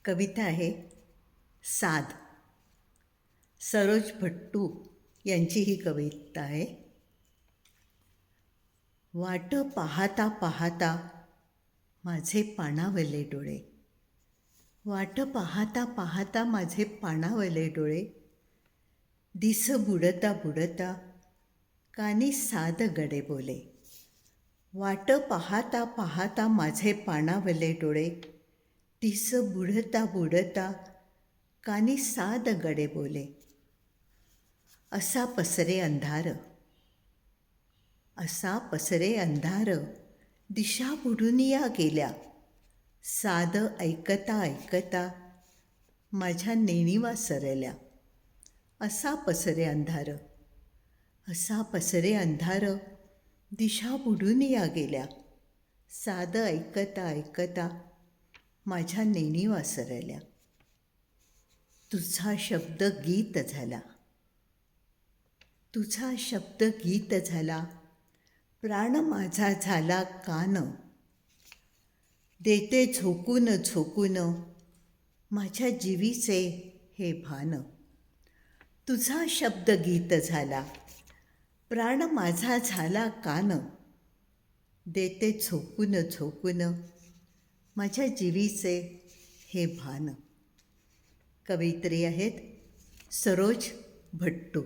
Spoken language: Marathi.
कविता आहे साद. सरोज भट्टू यांची ही कविता आहे. वाट पाहता पाहता माझे पाणावले डोळे, वाट पाहता पाहता माझे पाणावले डोळे, दिस बुडता बुडता कानी साद गडे बोले. वाट पाहता पाहता माझे पाणावले डोळे, दिस बुडता बुडता कानी साद गडे बोले. असा पसरे अंधार, असा पसरे अंधार, दिशा बुडून या गेल्या. साद ऐकता ऐकता माझ्या नेणिवा सरल्या. असा पसरे अंधार, असा पसरे अंधार, दिशा बुडून या गेल्या. साद ऐकता ऐकता माझ्या नेणिवा सरल्या. तुझा शब्द गीत झाला, तुझा शब्द गीत झाला, प्राण माझा झाला कान. देते झोकून झोकून माझ्या जीवीचे हे भान. तुझा शब्द गीत झाला, प्राण माझा झाला कान. देते झोकून झोकून माझ्या जीवीचे हे भान. कवयित्री आहेत सरोज भट्टू.